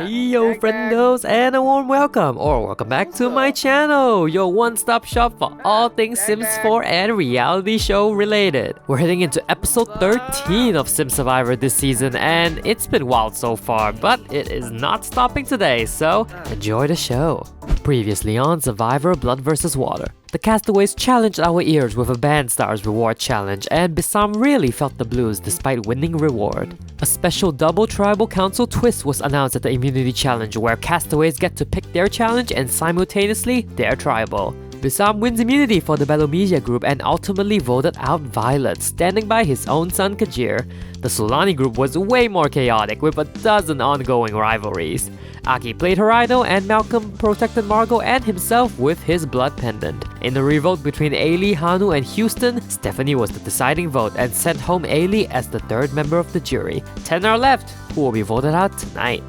Yo friendos, and a warm welcome or welcome back to my channel, your one-stop shop for all things Sims 4 and reality show related. We're heading into episode 13 of Sim Survivor this season, and it's been wild so far, but it is not stopping today, so enjoy the show. Previously on Survivor Blood vs. Water, the castaways challenged our ears with a Band Stars reward challenge, and Bissam really felt the blues despite winning reward. A special double tribal council twist was announced at the immunity challenge where castaways get to pick their challenge and simultaneously their tribal. Bissam wins immunity for the Belomesia group and ultimately voted out Violet, standing by his own son Kaywireee. The Solani group was way more chaotic with a dozen ongoing rivalries. Aki played her idol and Malcolm protected Margot and himself with his blood pendant. In the revote between Ailey, Hanu and Houston, Stephanie was the deciding vote and sent home Ailey as the third member of the jury. 10 are left, who will be voted out tonight.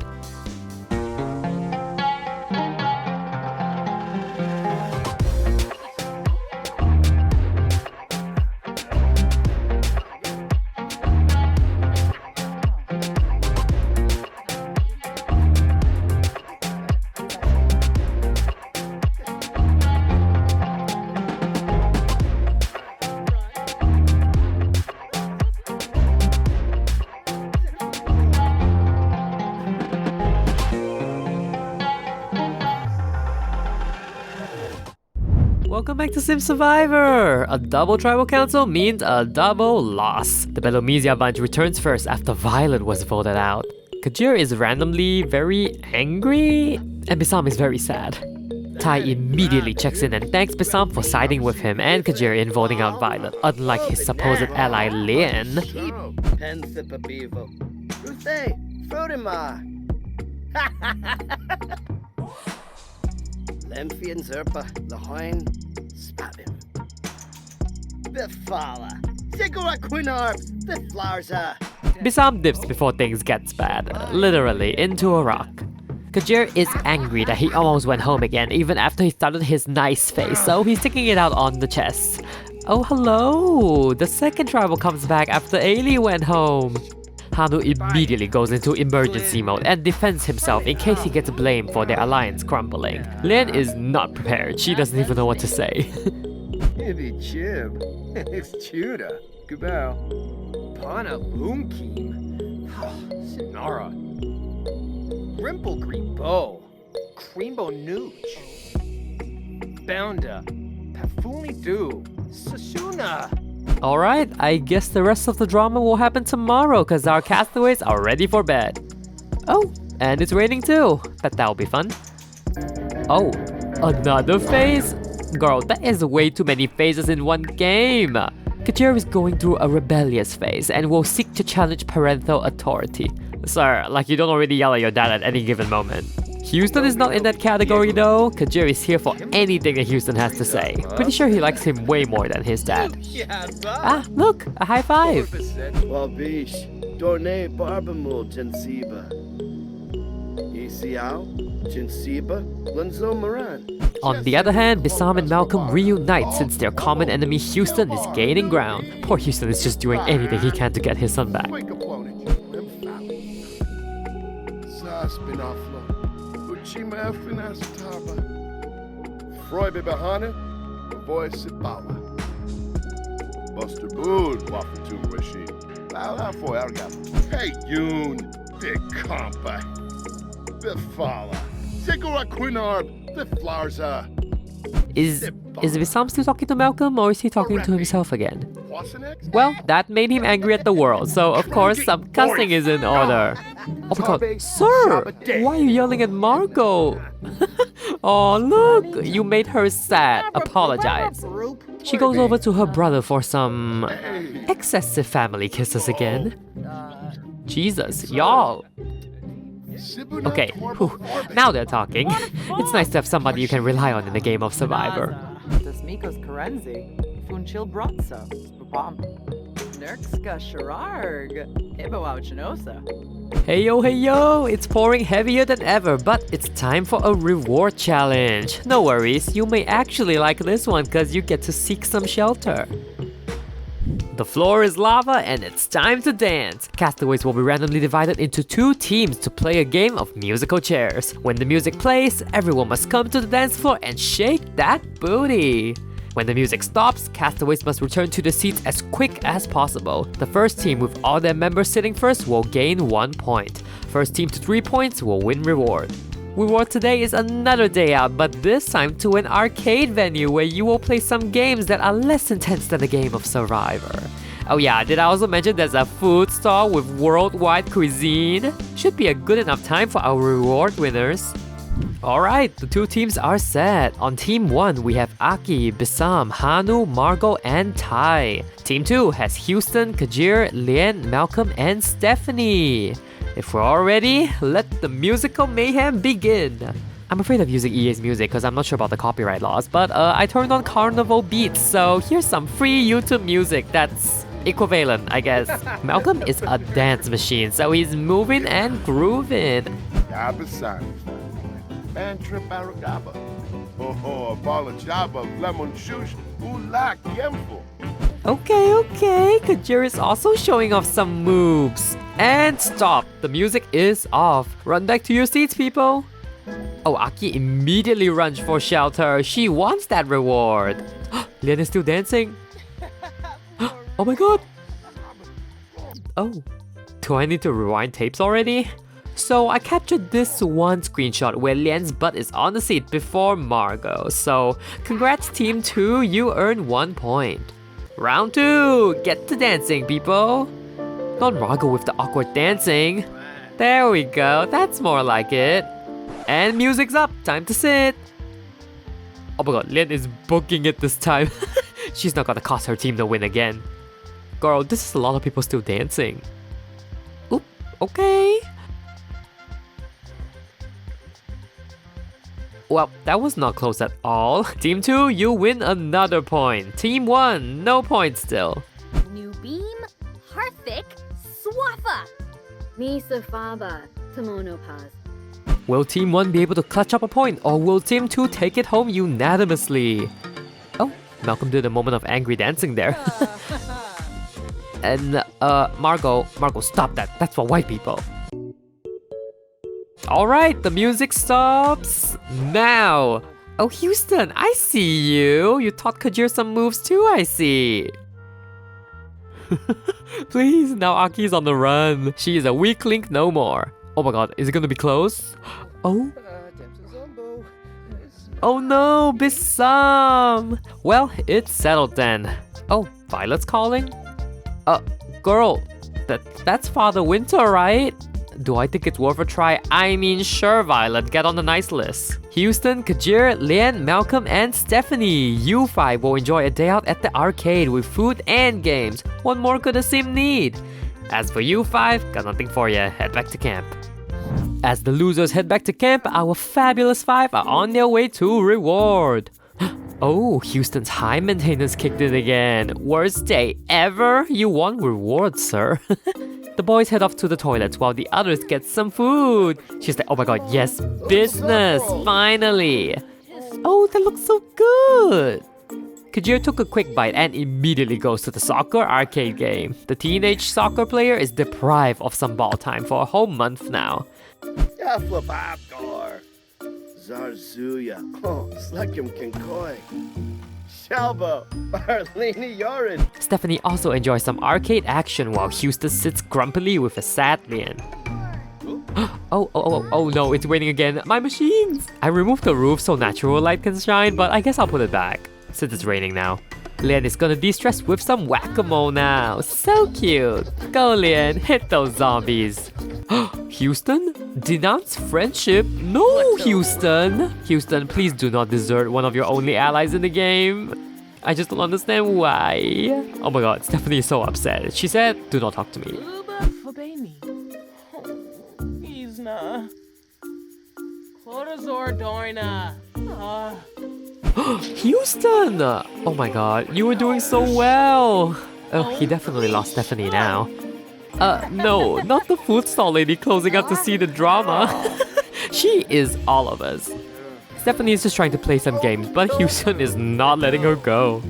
Welcome back to Sim Survivor! A double tribal council means a double loss. The Belomesia bunch returns first after Violet was voted out. Kaywireee is randomly very angry, and Bissam is very sad. Tai immediately checks in and thanks Bissam for siding with him and Kaywireee in voting out Violet, unlike his supposed ally Lynn. Lemfian Zerpa, Lahoin, Spabim. Bifala, Sigura Quinarb, Biflarza. Bissam dips before things gets bad, literally into a rock. Kaywireee is angry that he almost went home again even after he started his nice face, so he's taking it out on the chest. Oh hello! The second tribal comes back after Ailey went home. Hanu immediately goes into emergency mode and defends himself in case he gets blamed for their alliance crumbling. Lynn is not prepared, she doesn't even know what to say. Maybe Chib, Chuda, Gubao, Pana Loomkeem, Sinara, Rimple Greenbow, Creambo Nooch, Bounda, Pafuni Do, Sasuna. Alright, I guess the rest of the drama will happen tomorrow cause our castaways are ready for bed. Oh, and it's raining too. Bet that'll be fun. Oh, another phase? Girl, that is way too many phases in one game. Kaywireee is going through a rebellious phase and will seek to challenge parental authority. Sir, like you don't already yell at your dad at any given moment. Houston is not in that category though. Kaywireee is here for anything that Houston has to say. Pretty sure he likes him way more than his dad. Ah, look, a high five. Wabish, Dorne Barbamul Jensiba. Isiao, Jensiba, Lunzo Moran. On the other hand, Bissam and Malcolm reunite since their common enemy Houston is gaining ground. Poor Houston is just doing anything he can to get his son back. Chima Finas Taba, Freud Bahana, the voice of Bawa. Buster Boone, Waffle Rashid. Bow for Argam. Hey, Yoon, Big Compa, Bifala, Sigura Quinarb, Biflarza. Is Bissam still talking to Malcolm or is he talking to himself again? Well, that made him angry at the world, so of course some cussing is in order. Oh my god, sir! Why are you yelling at Margot? Oh look, you made her sad. Apologize. She goes over to her brother for some excessive family kisses again. Jesus, y'all. Okay, whew, now they're talking. It's nice to have somebody you can rely on in the game of Survivor. Hey yo, it's pouring heavier than ever, but it's time for a reward challenge. No worries, you may actually like this one cause you get to seek some shelter. The floor is lava and it's time to dance. Castaways will be randomly divided into 2 teams to play a game of musical chairs. When the music plays, everyone must come to the dance floor and shake that booty. When the music stops, castaways must return to the seats as quick as possible. The first team with all their members sitting first will gain 1 point. First team to 3 points will win reward. Reward today is another day out, but this time to an arcade venue where you will play some games that are less intense than a game of Survivor. Oh yeah, did I also mention there's a food stall with worldwide cuisine? Should be a good enough time for our reward winners. Alright, the 2 teams are set. On Team 1, we have Aki, Bissam, Hanu, Margot, and Tai. Team 2 has Houston, Kajir, Lien, Malcolm, and Stephanie. If we're all ready, let the musical mayhem begin. I'm afraid of using EA's music because I'm not sure about the copyright laws, but I turned on Carnival Beats, so here's some free YouTube music that's equivalent, I guess. Malcolm is a dance machine, so he's moving and grooving. Gaba San. Man trip aragaba. Oh, bala jaba, lemon shush, ula kiempo. Okay, Kajir is also showing off some moves. And stop, the music is off. Run back to your seats, people. Oh, Aki immediately runs for shelter. She wants that reward. Lien is still dancing. Oh my god. Oh, do I need to rewind tapes already? So I captured this one screenshot where Lien's butt is on the seat before Margot. So congrats team 2, you earned 1 point. Round 2, get to dancing people. Not Margot with the awkward dancing. There we go, that's more like it. And music's up, time to sit. Oh my god, Lien is booking it this time. She's not gonna cost her team the win again. Girl, this is a lot of people still dancing. Oop, okay. Well, that was not close at all. Team 2, you win another point. Team 1, no points still. New beam, Harthik, Swafa. Nisafaba, Tamonopaz. Will Team 1 be able to clutch up a point, or will Team 2 take it home unanimously? Oh, Malcolm did a moment of angry dancing there. And, Margot, stop that. That's for white people. Alright, the music stops now. Oh, Houston, I see you. You taught Kajir some moves too, I see. Please, now Aki's on the run. She is a weak link no more. Oh my god, is it gonna be close? Oh. Oh no, Bissam. Well, it's settled then. Oh, Violet's calling? Girl, that's Father Winter, right? Do I think it's worth a try? I mean, sure, Violet, get on the nice list. Houston, Kajir, Lien, Malcolm, and Stephanie. You 5 will enjoy a day out at the arcade with food and games. What more could a sim need? As for you 5, got nothing for you. Head back to camp. As the losers head back to camp, our fabulous 5 are on their way to reward. Oh, Houston's high maintenance kicked in again. Worst day ever? You won reward, sir. The boys head off to the toilets while the others get some food. She's like, oh my god, yes, business, finally. Oh, that looks so good. Kajir took a quick bite and immediately goes to the soccer arcade game. The teenage soccer player is deprived of some ball time for a whole month now. Yaflababgar. Zarzuya. Oh, Slekim Kinkoi. Shalbo. Barlini Yorin. Stephanie also enjoys some arcade action while Houston sits grumpily with a sad Lien. Oh no, it's raining again. My machines! I removed the roof so natural light can shine, but I guess I'll put it back since it's raining now. Lien is gonna de-stress with some whack-a-mole now. So cute. Go Lien, hit those zombies. Houston? Denounce friendship? No, Houston! Houston, please do not desert one of your only allies in the game. I just don't understand why. Oh my god, Stephanie is so upset. She said, do not talk to me. Houston! Oh my god, you were doing so well! Oh, he definitely lost Stephanie now. No, not the food stall lady closing up to see the drama. She is all of us. Stephanie is just trying to play some games, but Houston is not letting her go.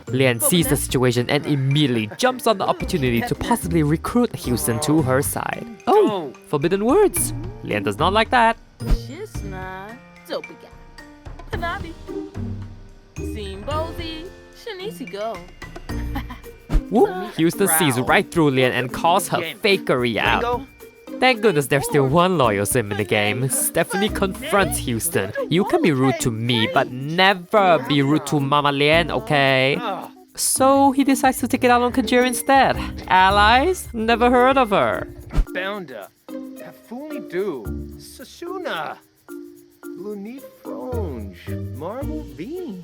Lian sees the situation and immediately jumps on the opportunity to possibly recruit Houston to her side. Oh, forbidden words. Lian does not like that. Shisna, Dopiga. Panabi. Simbozi, Shanisi go. Whoop, Houston sees right through Lian and calls her fakery out. Thank goodness there's still one loyal sim in the game. Stephanie confronts Houston. You can be rude to me, but never be rude to Mama Lian, okay? So he decides to take it out on Kajir instead. Allies? Never heard of her. Bounda. Hafuni do. Sasuna. Lunit Fronge. Marble Bean.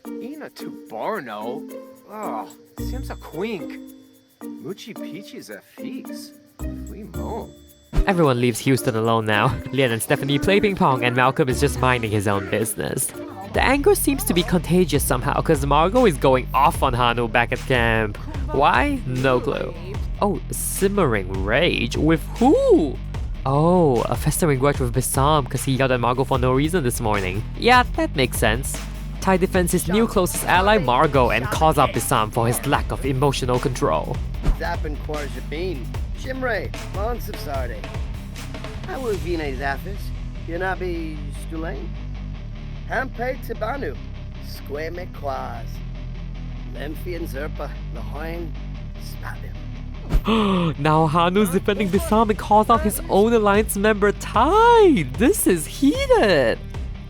Ina Tubarno. Oh, Sims a quink. Muchi Peaches a feast. Everyone leaves Houston alone now. Lian and Stephanie play ping pong and Malcolm is just minding his own business. The anger seems to be contagious somehow because Margot is going off on Hanu back at camp. Why? No clue. Oh, simmering rage? With who? Oh, a festering grudge with Bissam because he yelled at Margot for no reason this morning. Yeah, that makes sense. Tai defends his new closest ally Margot and calls out Bissam for his lack of emotional control. Zappin Quarjabin. Shimre, Monsef Sarde. I will vine Zaphis. Yanabi Stulain. Hampe Tibanu. Square me quaz. Lemphian Zerpa. Lahoin. Spadim. Now Hanu's defending Bissam and calls out his own alliance member Tai. This is heated.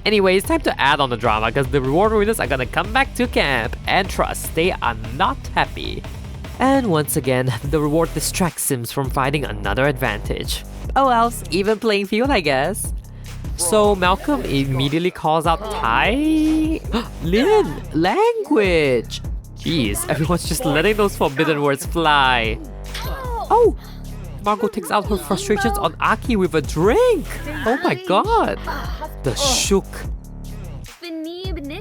Anyway, it's time to add on the drama because the reward winners are gonna come back to camp and trust they are not happy. And once again, the reward distracts Sims from finding another advantage. Oh else, even playing field I guess. So Malcolm immediately calls out Tai. Lin, language! Jeez, everyone's just letting those forbidden words fly. Oh! Margot takes out her frustrations on Aki with a drink! Oh my god! The shook.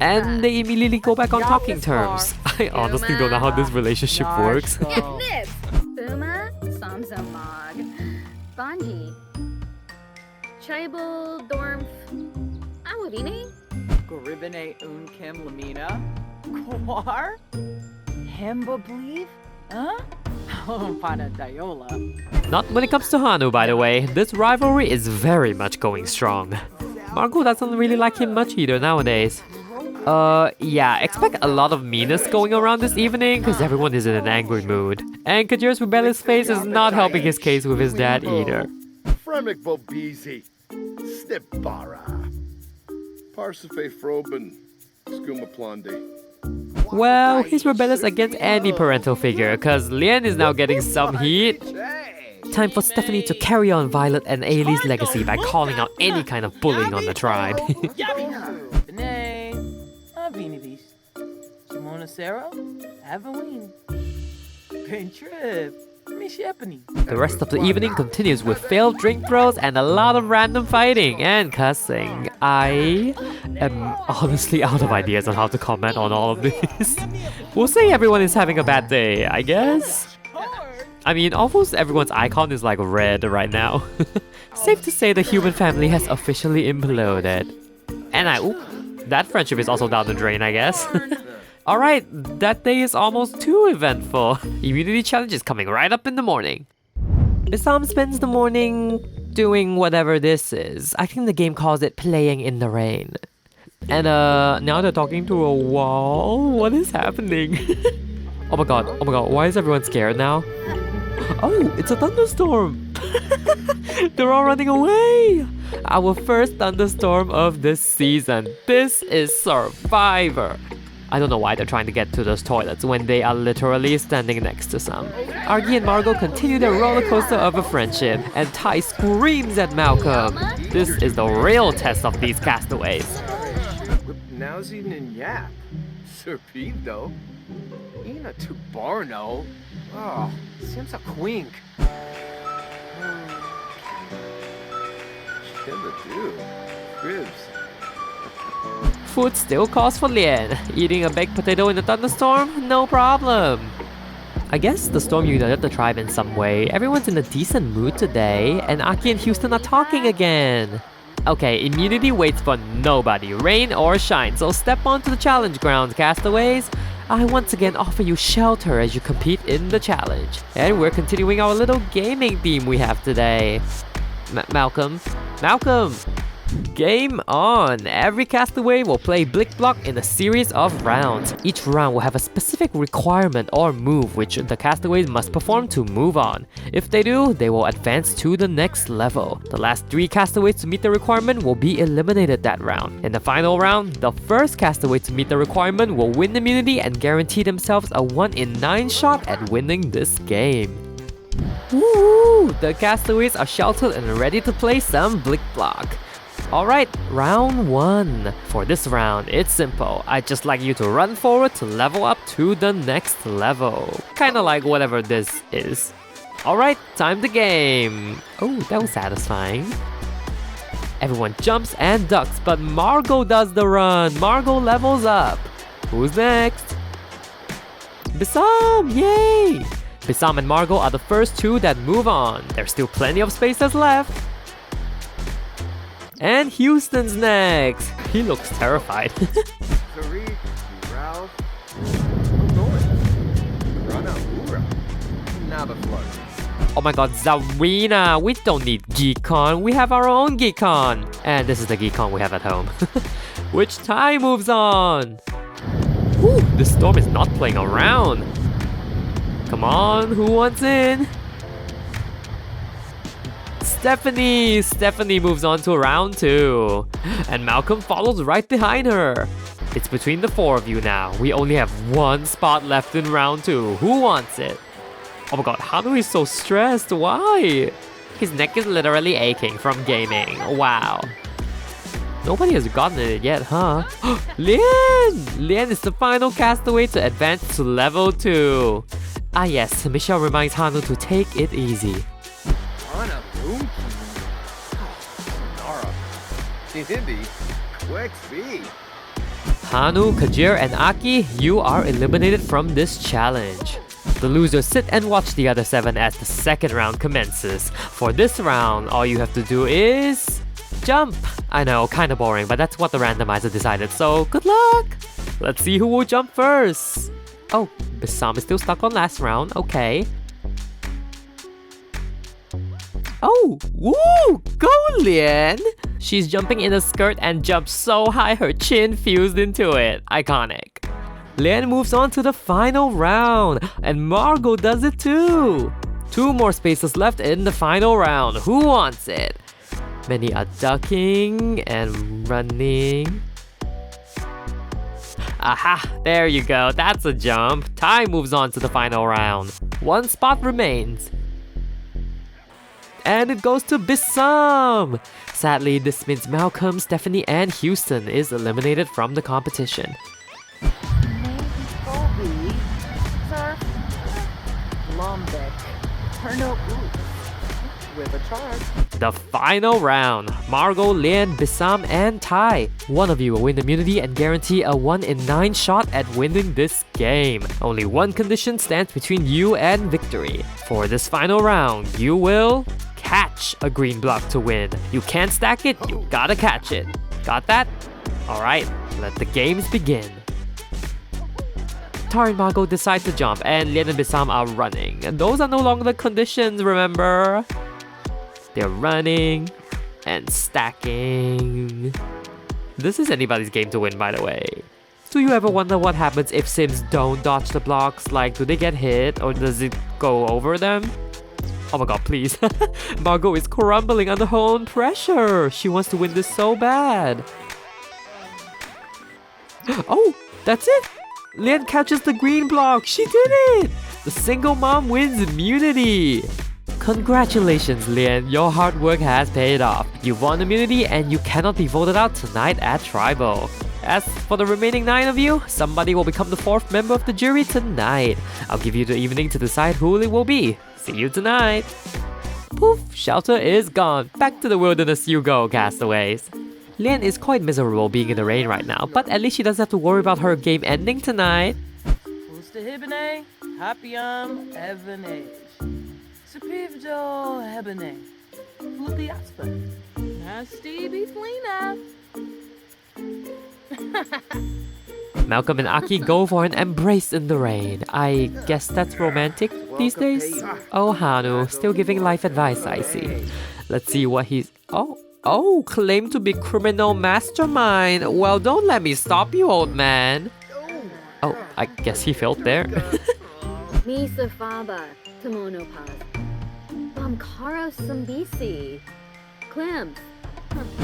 And they immediately go back on talking terms. I honestly don't know how this relationship works. Buma, Samsamog, Banji, Chaibul, Dormf, Awavini, Goribine Unkim Lamina. Kwar? Hemba believe? Huh? Oh, Pana Diola. Not when it comes to Hanu, by the way. This rivalry is very much going strong. Margot doesn't really like him much either nowadays. Yeah, expect a lot of meanness going around this evening because everyone is in an angry mood. And Kajir's rebellious face is not helping his case with his dad either. Fremic Bobizi. Snipara. Parsife Froben. Skumaplandi. Well, he's rebellious against any parental figure because Lian is now getting some heat. Time for Stephanie to carry on Violet and Ailey's legacy by calling out any kind of bullying on the tribe. Avinivis. Simona Sarah, Avaween. Pain trip. The rest of the evening continues with failed drink throws and a lot of random fighting and cussing. I am honestly out of ideas on how to comment on all of this. We'll say everyone is having a bad day, I guess. I mean, almost everyone's icon is like red right now. Safe to say the human family has officially imploded. And that friendship is also down the drain, I guess. Alright, that day is almost too eventful. Immunity challenge is coming right up in the morning. Bissam spends the morning doing whatever this is. I think the game calls it playing in the rain. And now they're talking to a wall? What is happening? Oh my god, why is everyone scared now? Oh, it's a thunderstorm! They're all running away! Our first thunderstorm of this season. This is Survivor. I don't know why they're trying to get to those toilets when they are literally standing next to some. Argy and Margot continue their roller coaster of a friendship, and Tai screams at Malcolm. This is the real test of these castaways. Nowsy Yap. Serpido. Ina Tubarno. Oh, seems a quink. Cribs. Food still calls for Lian. Eating a baked potato in a thunderstorm? No problem. I guess the storm united the tribe in some way. Everyone's in a decent mood today, and Aki and Houston are talking again. Okay, immunity waits for nobody, rain or shine, so step onto the challenge grounds, castaways. I once again offer you shelter as you compete in the challenge. And we're continuing our little gaming theme we have today. Malcolm? Game on! Every castaway will play Blick Block in a series of rounds. Each round will have a specific requirement or move which the castaways must perform to move on. If they do, they will advance to the next level. The last 3 castaways to meet the requirement will be eliminated that round. In the final round, the first castaway to meet the requirement will win immunity and guarantee themselves a 1 in 9 shot at winning this game. Woo! The castaways are sheltered and ready to play some Blick Block. Alright, round 1. For this round, it's simple. I'd just like you to run forward to level up to the next level. Kinda like whatever this is. Alright, time to game. Oh, that was satisfying. Everyone jumps and ducks, but Margot does the run. Margot levels up. Who's next? Bissam! Yay! Bissam and Margot are the first 2 that move on. There's still plenty of spaces left. And Houston's next. He looks terrified. Tariq, Ralph. I'm going. Run out, hoorah. Now the flood. Oh my god, Zarina! We don't need Geekon, we have our own Geekon! And this is the Geekon we have at home. Which Ty moves on! Whew, the storm is not playing around! Come on, who wants in? Stephanie moves on to round 2. And Malcolm follows right behind her. It's between the 4 of you now. We only have 1 spot left in round 2. Who wants it? Oh my god, Hanu is so stressed. Why? His neck is literally aching from gaming. Wow. Nobody has gotten it yet, huh? Lian! Lian is the final castaway to advance to level 2. Ah yes, Michelle reminds Hanu to take it easy. On a boom. Nara. Hindi. Quick speed. Hanu, Kajir, and Aki, you are eliminated from this challenge. The losers sit and watch the other 7 as the second round commences. For this round, all you have to do is... jump! I know, kinda boring, but that's what the randomizer decided, so good luck! Let's see who will jump first. Oh, Bissam is still stuck on last round, okay. Oh, woo! Go, Lian! She's jumping in a skirt and jumps so high her chin fused into it. Iconic. Lian moves on to the final round, and Margot does it too. 2 more spaces left in the final round. Who wants it? Many are ducking and running. Aha, there you go, that's a jump. Ty moves on to the final round. 1 spot remains. And it goes to Bissam! Sadly, this means Malcolm, Stephanie, and Houston is eliminated from the competition. Colby, Surf, Lombeck, Turno, with a charge. The final round. Margot, Lian, Bissam, and Ty. One of you will win immunity and guarantee a 1 in 9 shot at winning this game. Only 1 condition stands between you and victory. For this final round, you will catch a green block to win. You can't stack it, you gotta catch it. Got that? Alright, let the games begin. Tar and Margot decide to jump, and Lian and Bissam are running. And those are no longer the conditions, remember? They're running and stacking. This is anybody's game to win, by the way. Do you ever wonder what happens if Sims don't dodge the blocks? Like, do they get hit or does it go over them? Oh my god, please. Margot is crumbling under her own pressure. She wants to win this so bad. Oh, that's it. Lian catches the green block. She did it. The single mom wins immunity. Congratulations, Lian. Your hard work has paid off. You've won immunity and you cannot be voted out tonight at Tribal. As for the remaining 9 of you, somebody will become the 4th member of the jury tonight. I'll give you the evening to decide who it will be. See you tonight. Poof, shelter is gone. Back to the wilderness you go, castaways. Lian is quite miserable being in the rain right now, but at least she doesn't have to worry about her game ending tonight. Pusta Hibine, Hapiam, Evanage. Supivjo Hebine. Flupiaspa. Nasty Beeflina. Malcolm and Aki go for an embrace in the rain. I guess that's romantic these days? Oh, Hanu, still giving life advice, I see. Let's see what he's... Oh, claim to be criminal mastermind. Well, don't let me stop you, old man. Oh, I guess he failed there. Misa Faba, Tamonopaz. Bamkaro Sambisi. Clem.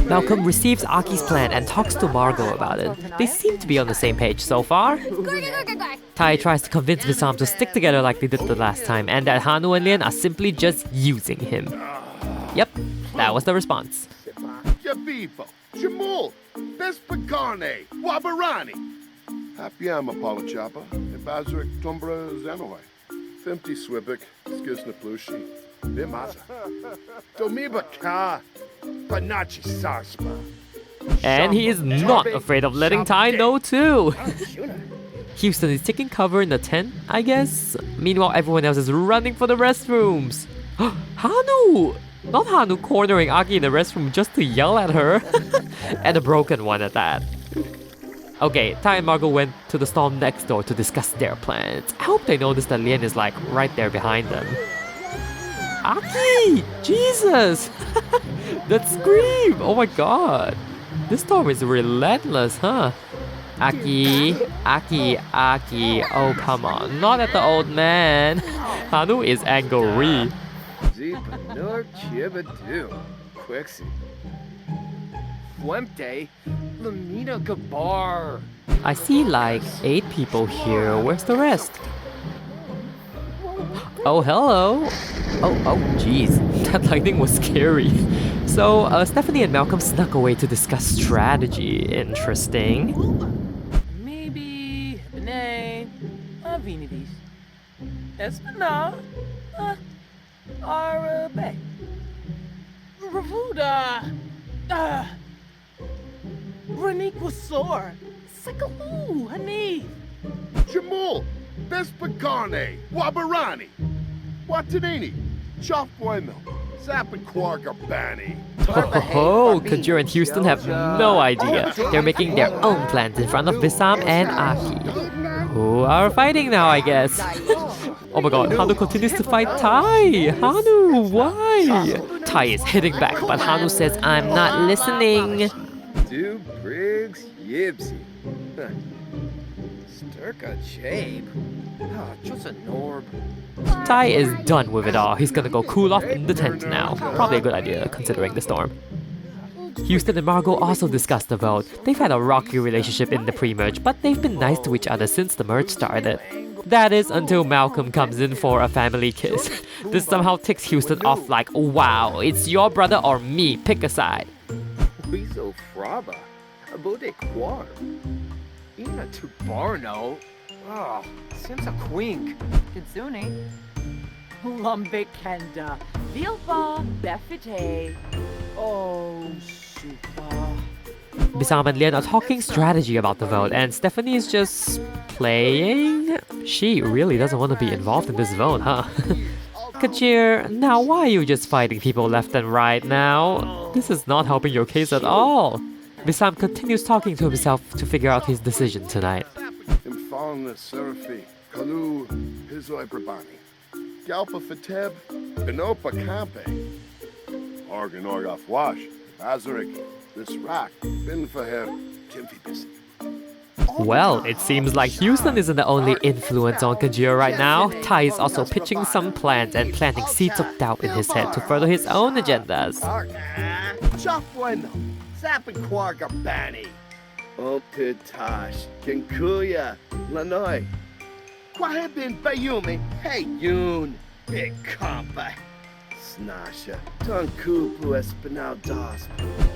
Malcolm receives Aki's plan and talks to Margot about it. They seem to be on the same page so far. Tai tries to convince Wissam to stick together like they did the last time, and that Hanu and Lien are simply just using him. Yep, that was the response. Yabibo, Jamul, Vespacarne, Wabarani. Happy am Apolachapa, Ebazurik Tumbra Zanaway. Femti Swibik, Skisnaplushi, Bimaza. Domiba Ka, Panachi Sarspa. And he is not afraid of letting Tai know too. Houston is taking cover in the tent, I guess. Meanwhile, everyone else is running for the restrooms. Hanu! Not Hanu cornering Aki in the restroom just to yell at her. And a broken one at that. Okay, Tai and Margot went to the stall next door to discuss their plans. I hope they notice that Lien is like right there behind them. Aki! Jesus! That scream! Oh my god! This storm is relentless, huh? Aki, oh come on, not at the old man. Hanu is angry. Zipanur Chibadu. Quixie. Fuente. Lamina Gabar. I see like 8 people here. Where's the rest? Oh, hello. Oh, jeez. That lightning was scary. So, Stephanie and Malcolm snuck away to discuss strategy. Interesting. Maybe Benay, Avinidis, Espana, Arabe, Ravuda, Reniquasor, Sakahu, Hanif. Jamul, Vespacarne, Wabarani. Watanini, Chopweno, Zappaquarga Bani. Oh, Kajur and Houston have no idea. They're making their own plans in front of Wissam and Aki, who are fighting now, I guess. Oh my god, Hanu continues to fight Tai! Hanu, why? Tai is hitting back, but Hanu says, I'm not listening. Two Briggs Yibsy. Sturka Chabe. Just a Norb. Tai is done with it all. He's gonna go cool off in the tent now. Probably a good idea, considering the storm. Houston and Margot also discussed the vote. They've had a rocky relationship in the pre-merge, but they've been nice to each other since the merge started. That is until Malcolm comes in for a family kiss. This somehow ticks Houston off like, wow, it's your brother or me, pick a side. Weasel Fraba. Abode Quar. Ina to Barno. Oh, seems a quink. Kitsune, Lumbekenda, Vilpa, Befite. Oh, super. Wissam and Lien are talking strategy about the vote, and Stephanie is just playing? She really doesn't want to be involved in this vote, huh? Kajir, now why are you just fighting people left and right now? This is not helping your case at all. Wissam continues talking to himself to figure out his decision tonight. Infalna Seraphi, Kalu, Hizoi Brabani. Galpa Fateb, Benopa Campe. Organ Orgoff Wash, Azarik, this rack, Bin Faher, Timfibis. Well, it seems like Houston isn't the only influence on Kajir right now. Tai is also pitching some plans and planting seeds of doubt in his head to further his own agendas. Chopweno, Zappaquarga Bani. Opitash, Kinkuya, Lanoi. Quahebin Bayumi, Hey Yoon, Big Compa. Snasha, Tonkupu Espinal Das.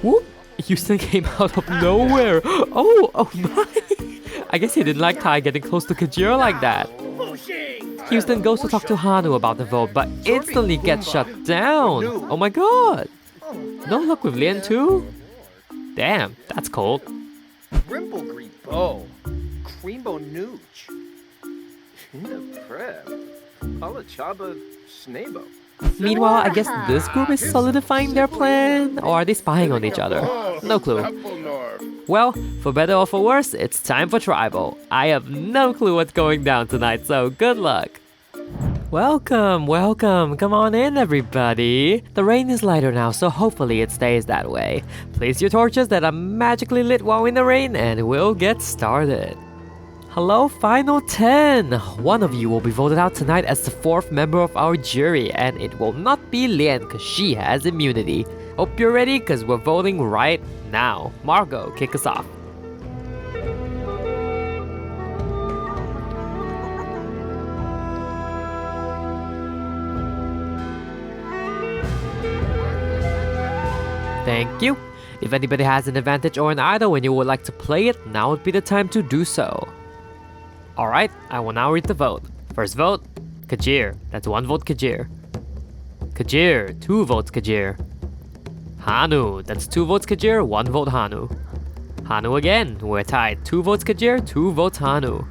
Whoop! Houston came out of nowhere. Oh my! I guess he didn't like Tai getting close to Kajir like that. Houston goes to talk to Hanu about the vote, but instantly gets shut down. Oh my god! No luck with Lien too? Damn, that's cold. Rimble Bo. Creambo Nooch. Inda Preb. Palachaba Snabo. Meanwhile, I guess this group is solidifying their plan? Or are they spying on each other? No clue. Well, for better or for worse, it's time for tribal. I have no clue what's going down tonight, so good luck. Welcome, welcome. Come on in, everybody. The rain is lighter now, so hopefully it stays that way. Place your torches that are magically lit while in the rain, and we'll get started. Hello, Final 10! One of you will be voted out tonight as the 4th member of our jury, and it will not be Lian because she has immunity. Hope you're ready because we're voting right now. Margot, kick us off. Thank you. If anybody has an advantage or an idol and you would like to play it, now would be the time to do so. Alright, I will now read the vote. First vote, Kajir. That's 1 vote Kajir. Kajir, 2 votes Kajir. Hanu, that's 2 votes Kajir, 1 vote Hanu. Hanu again, we're tied. 2 votes Kajir, 2 votes Hanu.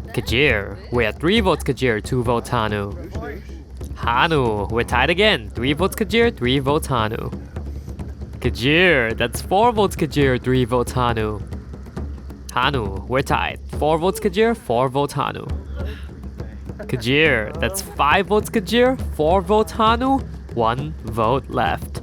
Kajir, we're 3 votes Kajir, 2 votes Hanu. Hanu, we're tied again. 3 votes Kajir, 3 votes Hanu. Kajir, that's 4 votes Kajir, 3 votes Hanu. Hanu, we're tied. 4 votes Kajir, 4 votes Hanu. Kajir, that's 5 votes Kajir, 4 votes Hanu, 1 vote left.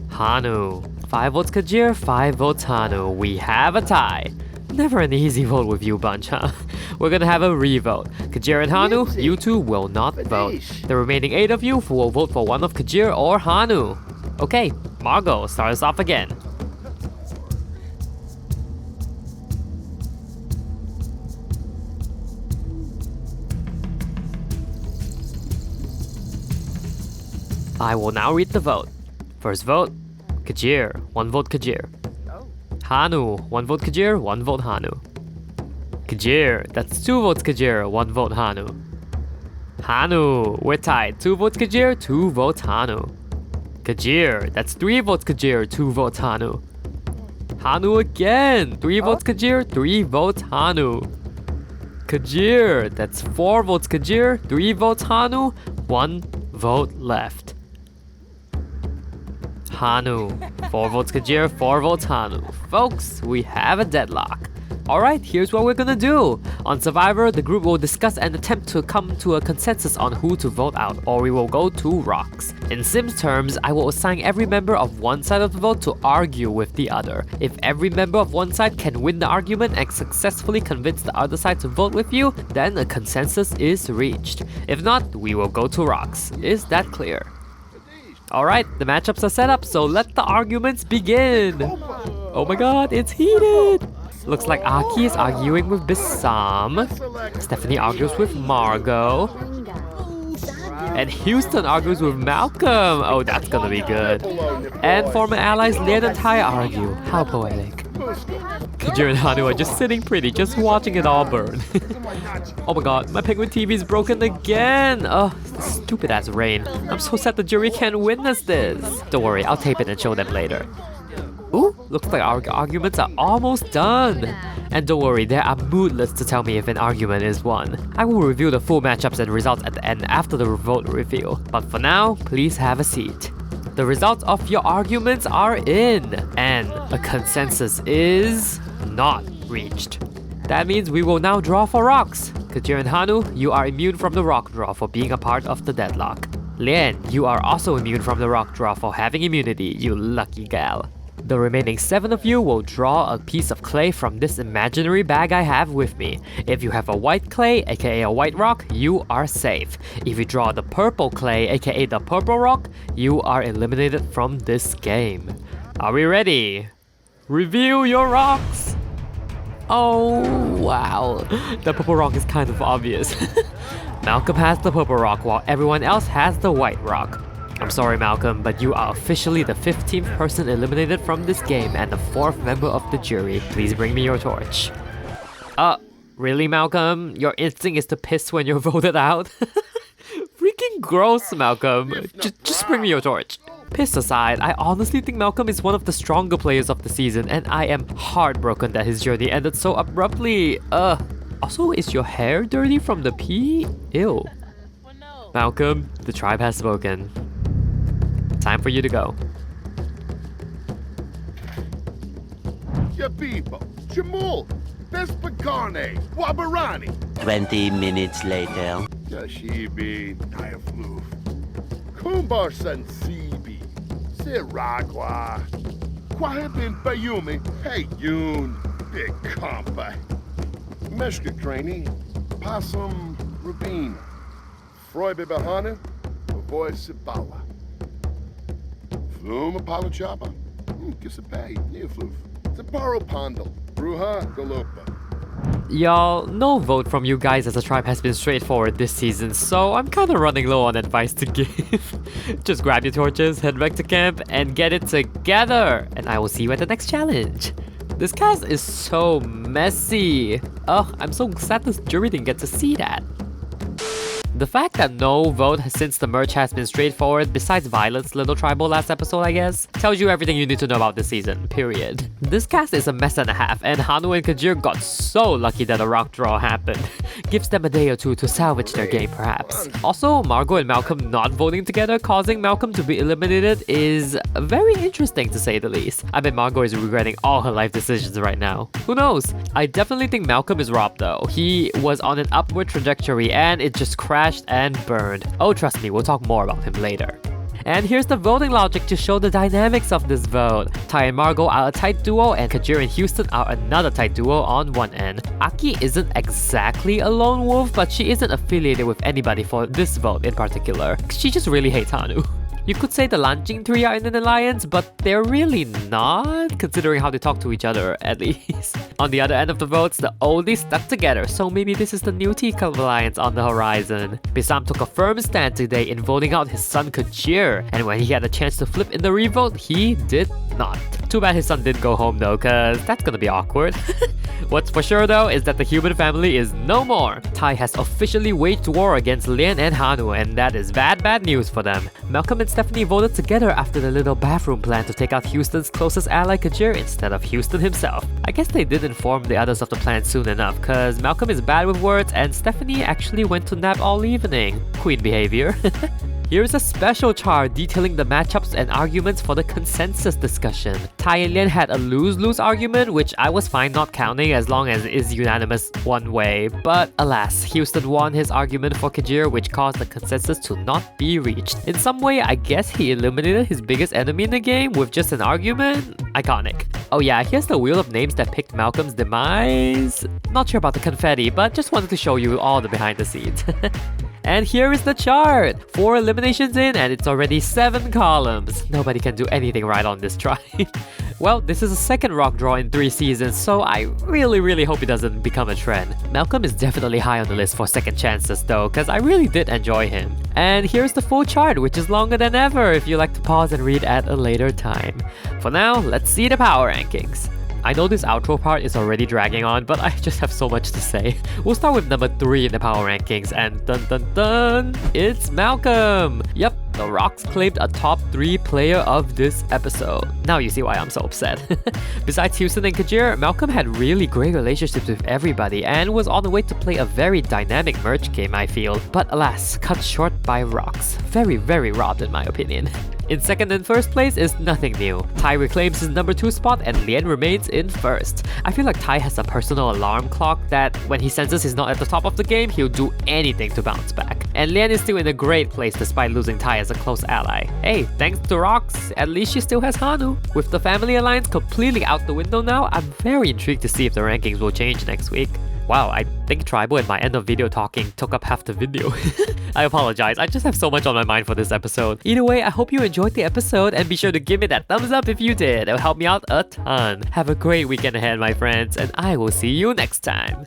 Hanu, 5 votes Kajir, 5 votes Hanu. We have a tie. Never an easy vote with you bunch, huh? We're gonna have a revote. Kajir and Hanu, you two will not vote. The remaining 8 of you will vote for one of Kajir or Hanu. Okay, Margot, start us off again. I will now read the vote. First vote, Kajir, 1 vote Kajir. Hanu, 1 vote Kajir, 1 vote Hanu. Kajir, that's 2 votes Kajir, 1 vote Hanu. Hanu, we're tied. 2 votes Kajir, 2 votes Hanu. Kajir, that's 3 votes Kajir, 2 votes Hanu. Hanu again, 3 votes Kajir, 3 votes Hanu. Kajir, that's 4 votes Kajir, 3 votes Hanu, 1 vote left. Hanu, 4 votes Kajir, 4 votes Hanu. Folks, we have a deadlock. Alright, here's what we're gonna do. On Survivor, the group will discuss and attempt to come to a consensus on who to vote out, or we will go to rocks. In Sims terms, I will assign every member of one side of the vote to argue with the other. If every member of one side can win the argument and successfully convince the other side to vote with you, then a consensus is reached. If not, we will go to rocks. Is that clear? Alright, the matchups are set up, so let the arguments begin! Oh my god, it's heated! Looks like Aki is arguing with Bissam. Stephanie argues with Margot. And Houston argues with Malcolm. Oh, that's gonna be good. And former allies Lian and Tai argue. How poetic. Kajir and Hanu are just sitting pretty, just watching it all burn. Oh my god, my Penguin TV is broken again! Ugh, stupid ass rain. I'm so sad the jury can't witness this. Don't worry, I'll tape it and show them later. Ooh, looks like our arguments are almost done. And don't worry, there are mood lists to tell me if an argument is won. I will reveal the full matchups and results at the end after the vote reveal. But for now, please have a seat. The results of your arguments are in, and a consensus is not reached. That means we will now draw for rocks. Kajir and Hanu, you are immune from the rock draw for being a part of the deadlock. Lian, you are also immune from the rock draw for having immunity, you lucky gal. The remaining 7 of you will draw a piece of clay from this imaginary bag I have with me. If you have a white clay, aka a white rock, you are safe. If you draw the purple clay, aka the purple rock, you are eliminated from this game. Are we ready? Reveal your rocks! Oh, wow. The purple rock is kind of obvious. Malcolm has the purple rock while everyone else has the white rock. I'm sorry, Malcolm, but you are officially the 15th person eliminated from this game and the 4th member of the jury. Please bring me your torch. Really, Malcolm? Your instinct is to piss when you're voted out? Freaking gross, Malcolm. Just bring me your torch. Piss aside, I honestly think Malcolm is one of the stronger players of the season, and I am heartbroken that his journey ended so abruptly. Also, is your hair dirty from the pee? Ew. Malcolm, the tribe has spoken. Time for you to go. Yabibo, Jamul, Vespagane, Wabarani. 20 minutes later. Yashibi, Nayafloof. Kumbar San Sibi, Siragua. Quahibin Bayumi, Hey Yoon, Big Compa. Meshka Craney, Possum Rubina. Froibe Bahana, Avoy Sibawa. Flume Apolachaba, Kisapay, Neofloof. Zaparo Pondal, Bruja Galopa. Y'all, no vote from you guys as a tribe has been straightforward this season, so I'm kinda running low on advice to give. Just grab your torches, head back to camp, and get it together! And I will see you at the next challenge. This cast is so messy. Oh, I'm so sad this jury didn't get to see that. The fact that no vote since the merch has been straightforward, besides Violet's little tribal last episode I guess, tells you everything you need to know about this season, period. This cast is a mess and a half, and Hanu and Kajir got so lucky that a rock draw happened. Gives them a day or two to salvage their game perhaps. Also, Margot and Malcolm not voting together causing Malcolm to be eliminated is very interesting to say the least. I bet Margot is regretting all her life decisions right now. Who knows? I definitely think Malcolm is robbed though. He was on an upward trajectory and it just crashed and burned. Oh, trust me, we'll talk more about him later. And here's the voting logic to show the dynamics of this vote. Ty and Margot are a tight duo, and Kajir and Houston are another tight duo on one end. Aki isn't exactly a lone wolf, but she isn't affiliated with anybody for this vote in particular. She just really hates Hanu. You could say the Lanjing 3 are in an alliance, but they're really not, considering how they talk to each other, at least. On the other end of the votes, the oldies stuck together, so maybe this is the new Teacup alliance on the horizon. Bisam took a firm stand today in voting out his son Kajir, and when he had a chance to flip in the revote, he did not. Too bad his son did go home though, cause that's gonna be awkward. What's for sure though is that the human family is no more. Tai has officially waged war against Lian and Hanu, and that is bad news for them. Malcolm and Stephanie voted together after the little bathroom plan to take out Houston's closest ally Kajir instead of Houston himself. I guess they did inform the others of the plan soon enough, cause Malcolm is bad with words and Stephanie actually went to nap all evening. Queen behavior. Here's a special chart detailing the matchups and arguments for the consensus discussion. Tai and Lian had a lose-lose argument, which I was fine not counting as long as it is unanimous one way. But alas, Houston won his argument for Kajir, which caused the consensus to not be reached. In some way, I guess he eliminated his biggest enemy in the game with just an argument? Iconic. Oh yeah, here's the wheel of names that picked Malcolm's demise. Not sure about the confetti, but just wanted to show you all the behind the scenes. And here is the chart! 4 eliminations in and it's already 7 columns. Nobody can do anything right on this tribe. Well, this is the second rock draw in 3 seasons, so I really hope it doesn't become a trend. Malcolm is definitely high on the list for second chances though, cause I really did enjoy him. And here's the full chart, which is longer than ever if you like to pause and read at a later time. For now, let's see the power rankings. I know this outro part is already dragging on, but I just have so much to say. We'll start with number 3 in the power rankings, and dun dun dun, it's Malcolm! Yep, the Rocks claimed a top 3 player of this episode. Now you see why I'm so upset. Besides Houston and Kajir, Malcolm had really great relationships with everybody and was on the way to play a very dynamic merge game, I feel. But alas, cut short by Rocks. Very robbed in my opinion. In second and first place is nothing new. Tai reclaims his number 2 spot and Lian remains in first. I feel like Tai has a personal alarm clock that when he senses he's not at the top of the game, he'll do anything to bounce back. And Lian is still in a great place despite losing Tai as a close ally. Hey, thanks to Rocks, at least she still has Hanu. With the family alliance completely out the window now, I'm very intrigued to see if the rankings will change next week. Wow, I think Tribal and my end of video talking took up half the video. I apologize, I just have so much on my mind for this episode. Either way, I hope you enjoyed the episode and be sure to give me that thumbs up if you did. It'll help me out a ton. Have a great weekend ahead, my friends, and I will see you next time.